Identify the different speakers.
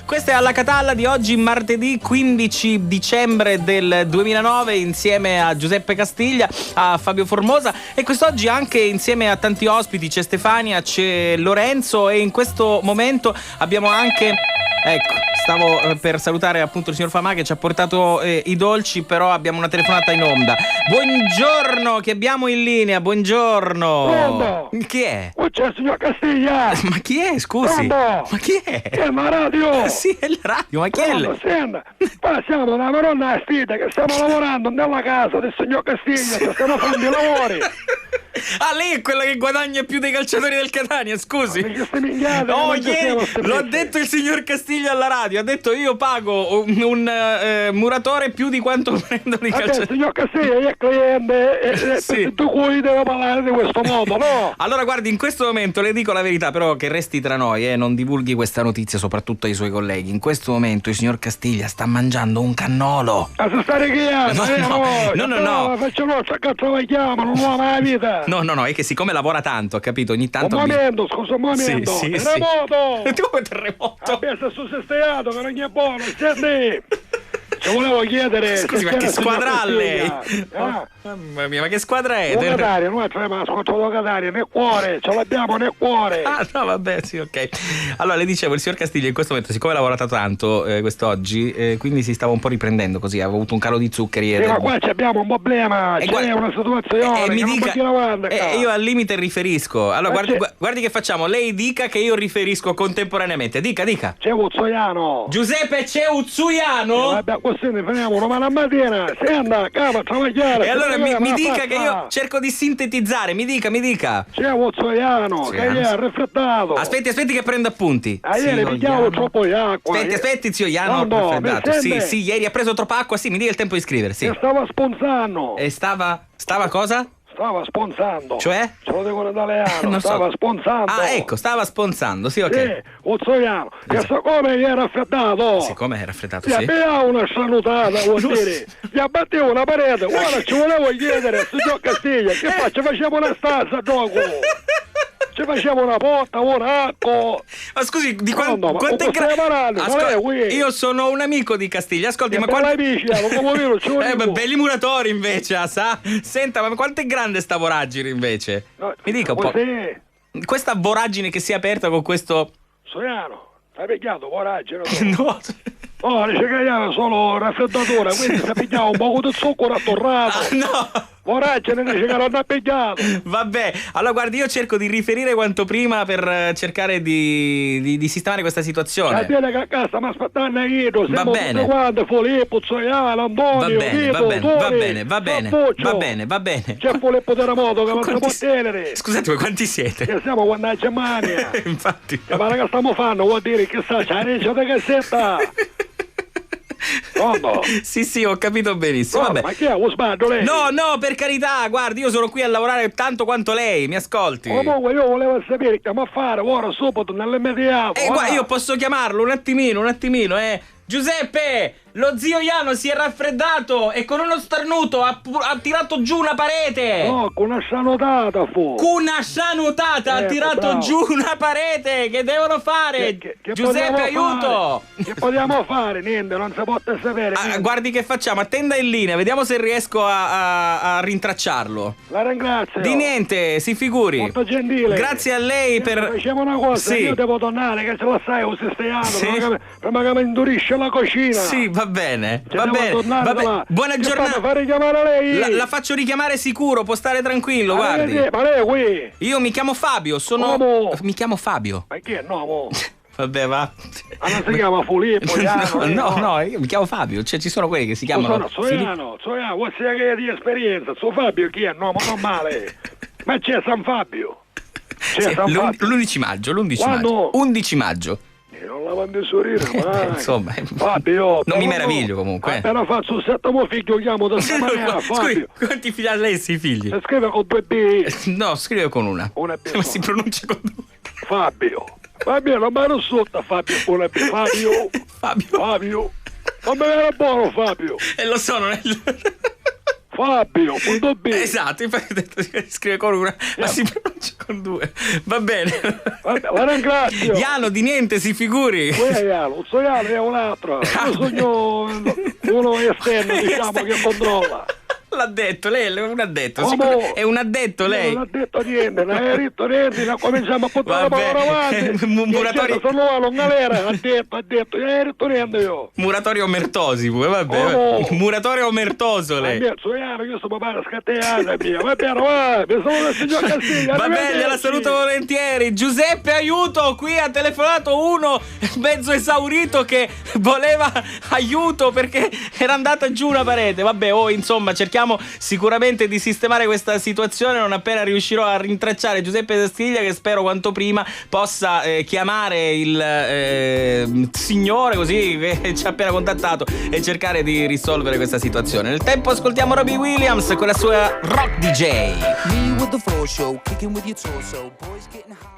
Speaker 1: Questa è Alla Catalla di oggi, martedì 15 dicembre del 2009, insieme a Giuseppe Castiglia, a Fabio Formosa, e quest'oggi anche insieme a tanti ospiti. C'è Stefania, c'è Lorenzo, e in questo momento abbiamo anche... Ecco, stavo per salutare appunto il signor Famà che ci ha portato i dolci, però abbiamo una telefonata in onda. Buongiorno, che abbiamo in linea, buongiorno.
Speaker 2: Pronto?
Speaker 1: Chi è?
Speaker 2: C'è il signor Castiglia.
Speaker 1: Ma chi è, scusi?
Speaker 2: Pronto?
Speaker 1: Ma chi è?
Speaker 2: È la radio.
Speaker 1: Sì, è la radio, ma chi è?
Speaker 2: Pronto, senta, qua siamo una maronna astita che stiamo lavorando nella casa del signor Castiglia, che stiamo facendo i lavori.
Speaker 1: Ah, lei è quella che guadagna più dei calciatori del Catania, scusi.
Speaker 2: Ma che ste minchiate,
Speaker 1: No,
Speaker 2: non ci siamo
Speaker 1: ieri
Speaker 2: ste
Speaker 1: l'ho
Speaker 2: feste.
Speaker 1: detto il signor Castiglia alla radio, ha detto io pago un muratore più di quanto prendono i
Speaker 2: Vabbè,
Speaker 1: calciatori.
Speaker 2: signor Castiglia è cliente e
Speaker 1: Sì.
Speaker 2: tu cui deve parlare di questo modo, no?
Speaker 1: Allora guardi, in questo momento le dico la verità, però che resti tra noi, non divulghi questa notizia soprattutto ai suoi colleghi. In questo momento il signor Castiglia sta mangiando un cannolo.
Speaker 2: Ma se stai richiando,
Speaker 1: No.
Speaker 2: faccio nostra, cazzo la chiamano, non ho mai vita.
Speaker 1: No, è che siccome lavora tanto, capito, ogni tanto...
Speaker 2: Un momento, scusa un momento.
Speaker 1: Sì.
Speaker 2: Terremoto!
Speaker 1: Tu come terremoto?
Speaker 2: Vabbè, se su sei steato, che non è buono, senti! Ci volevo chiedere...
Speaker 1: Scusi, ma che squadra ha lei?
Speaker 2: Ah,
Speaker 1: Mamma mia, ma che squadra è?
Speaker 2: un Catania, noi abbiamo ascoltato Catania, nel cuore, ce l'abbiamo nel cuore.
Speaker 1: Ah, no, vabbè, sì, ok. Allora, le dicevo, il signor Castiglia in questo momento, siccome ha lavorato tanto quest'oggi, quindi si stava un po' riprendendo così, aveva avuto un calo di zuccheri.
Speaker 2: Ma qua abbiamo un problema, c'è una situazione
Speaker 1: mi
Speaker 2: che non
Speaker 1: dica,
Speaker 2: può andare avanti qua.
Speaker 1: io al limite riferisco. Allora,
Speaker 2: Ma
Speaker 1: guardi che facciamo. Lei dica che io riferisco contemporaneamente. Dica.
Speaker 2: C'è Uzzoiano.
Speaker 1: Giuseppe Ceuzuiano?
Speaker 2: Vabbè, così ne finiamo domani mattina, se anda, cava a travagliare.
Speaker 1: E allora mi dica che io
Speaker 2: faccia.
Speaker 1: cerco di sintetizzare. Mi dica.
Speaker 2: C'è Uzzoiano, che gli ha raffreddato.
Speaker 1: Aspetti che prendo appunti.
Speaker 2: Ieri pigliavo troppo di acqua.
Speaker 1: Aspetti, zio Iano,
Speaker 2: No,
Speaker 1: raffreddato.
Speaker 2: mi sente?
Speaker 1: Sì, ieri ha preso troppa acqua. Sì, mi dia il tempo di scrivere. Sì.
Speaker 2: Che stava sponsando.
Speaker 1: E stava cosa?
Speaker 2: Stava sponsando.
Speaker 1: Cioè?
Speaker 2: Ce lo dico in italiano.
Speaker 1: Non so.
Speaker 2: Stava sponsando.
Speaker 1: Ah, ecco, stava sponsando. Sì, ok.
Speaker 2: Sì, Uzzoiano. Che siccome gli era raffreddato.
Speaker 1: Siccome è raffreddato,
Speaker 2: Gli
Speaker 1: sì.
Speaker 2: abbiamo una salutata, vuol dire. Gli abbattevo una parete. Ora ci volevo chiedere, signor Castiglia, che faccio? Facciamo una stanza, gioco. Ci facciamo una porta, un arco.
Speaker 1: Ma scusi, di
Speaker 2: No, ma
Speaker 1: quanto è
Speaker 2: stai parlando? Ma lei, qui?
Speaker 1: Io sono un amico di Castiglia, ascolti, ma
Speaker 2: quanto...
Speaker 1: quanto...
Speaker 2: come vero, ci volevo.
Speaker 1: ma belli muratori invece, sa? Senta, ma quanto è grande sta voragine invece?
Speaker 2: No,
Speaker 1: Mi dica un po'.
Speaker 2: Sì.
Speaker 1: Questa voragine che si è aperta con questo...
Speaker 2: Soiano, hai picchiato coraggio?
Speaker 1: No.
Speaker 2: Oh, dice che era solo raffreddatura, quindi si pigliava un po' di zucchero attorrato.
Speaker 1: No.
Speaker 2: Coraggio, ne dice che non ha pigliato.
Speaker 1: Vabbè, allora guardi, io cerco di riferire quanto prima per cercare di sistemare questa situazione.
Speaker 2: Viene che a casa mi aspettando io,
Speaker 1: Va
Speaker 2: siamo
Speaker 1: bene.
Speaker 2: tutti quanti, Filippo, Zoiano, Antonio,
Speaker 1: Va bene.
Speaker 2: C'è Filippo Terremoto che non si può
Speaker 1: Quanti-
Speaker 2: tenere.
Speaker 1: Scusate, ma quanti siete?
Speaker 2: Che siamo quando a Germania.
Speaker 1: Infatti.
Speaker 2: Ma che stiamo fanno? Vuol dire che sta, c'è l'inizio di cassetta. Pronto?
Speaker 1: Sì, ho capito benissimo.
Speaker 2: No,
Speaker 1: Vabbè.
Speaker 2: ma chi è? Lo sbaglio lei?
Speaker 1: No, per carità, guardi, io sono qui a lavorare tanto quanto lei, mi ascolti.
Speaker 2: Comunque io volevo sapere che a fare ora subito nell'immediato.
Speaker 1: Guarda, io posso chiamarlo un attimino, Giuseppe, lo zio Iano si è raffreddato e con uno starnuto ha tirato giù una parete.
Speaker 2: No, con una sanotata fu.
Speaker 1: Una sanutata ha tirato
Speaker 2: bravo.
Speaker 1: giù una parete. Che devono fare?
Speaker 2: Che
Speaker 1: Giuseppe,
Speaker 2: possiamo
Speaker 1: aiuto.
Speaker 2: fare? Che possiamo fare? Niente, non si può sapere. niente.
Speaker 1: Guardi che facciamo, attenda in linea, vediamo se riesco a rintracciarlo.
Speaker 2: La ringrazio.
Speaker 1: Di niente, si figuri.
Speaker 2: Molto gentile.
Speaker 1: Grazie a lei per...
Speaker 2: Facciamo una cosa,
Speaker 1: Sì.
Speaker 2: io devo tornare, che ce la sai, o se stai
Speaker 1: Sì.
Speaker 2: prima che mi indurisce la cucina.
Speaker 1: Sì, va bene.
Speaker 2: Cioè,
Speaker 1: Va
Speaker 2: devo
Speaker 1: bene.
Speaker 2: tornare
Speaker 1: Va bene.
Speaker 2: là.
Speaker 1: Buona
Speaker 2: Che
Speaker 1: giornata.
Speaker 2: fanno, fare chiamare lei?
Speaker 1: La faccio richiamare sicuro, può stare tranquillo,
Speaker 2: Ma
Speaker 1: guardi.
Speaker 2: lei- Ma lei è qui?
Speaker 1: Io mi chiamo Fabio,
Speaker 2: Come?
Speaker 1: Mi chiamo Fabio.
Speaker 2: Ma chi è? No, mo.
Speaker 1: Vabbè, va.
Speaker 2: Ma non si chiama Filippo,
Speaker 1: No, io mi chiamo Fabio, cioè ci sono quelli che si chiamano
Speaker 2: Soiano, vuoi sapere che è di esperienza? Suo Fabio chi è? No, ma non male. Ma c'è San Fabio. C'è
Speaker 1: Sì,
Speaker 2: San Fabio.
Speaker 1: l'11 maggio,
Speaker 2: Quando?
Speaker 1: 11 maggio.
Speaker 2: Non la mando a sorrire, ma
Speaker 1: Insomma,
Speaker 2: Fabio,
Speaker 1: non mi
Speaker 2: però
Speaker 1: meraviglio comunque.
Speaker 2: Appena faccio il settimo figlio chiamo da sta maniera,
Speaker 1: Scusi,
Speaker 2: Fabio.
Speaker 1: quanti figli ha lei, sei figli?
Speaker 2: E scrive con 2 B.
Speaker 1: No, scrive con una.
Speaker 2: Una B.
Speaker 1: Ma si pronuncia con due.
Speaker 2: Fabio. Fabio, non mi sotto Fabio, una B. Fabio.
Speaker 1: Fabio.
Speaker 2: Fabio. Non mi era buono Fabio.
Speaker 1: E lo so, non è...
Speaker 2: Fabio, punto B.
Speaker 1: Esatto, infatti scrive con una, ma si pronuncia con due. Va bene.
Speaker 2: Vabbè, la ringrazio.
Speaker 1: Iano, di niente, si figuri.
Speaker 2: Non so Iano, è un altro. Io sogno uno esterno, diciamo, che controlla.
Speaker 1: L'ha detto, lei è un addetto.
Speaker 2: Oh,
Speaker 1: è un addetto lei.
Speaker 2: Non ha detto niente, non hai detto niente, non cominciamo a portare la parola avanti.
Speaker 1: Muratorio.
Speaker 2: Sono galera, ha detto, non hai detto niente io.
Speaker 1: Muratorio omertosi, vabbè. Muratorio omertoso lei.
Speaker 2: Io sono papà scattata mia. Va bene, va, mi sono il signor Castiglia.
Speaker 1: Va bene, la saluto volentieri. Giuseppe, aiuto, qui ha telefonato uno mezzo esaurito che voleva aiuto perché era andata giù una parete. Vabbè, insomma, cerchiamo sicuramente di sistemare questa situazione non appena riuscirò a rintracciare Giuseppe Castiglia, che spero quanto prima possa chiamare il signore così che ci ha appena contattato e cercare di risolvere questa situazione. Nel tempo ascoltiamo Robbie Williams con la sua Rock DJ.
Speaker 3: Me with the floor show, kicking with your torso, boys getting high.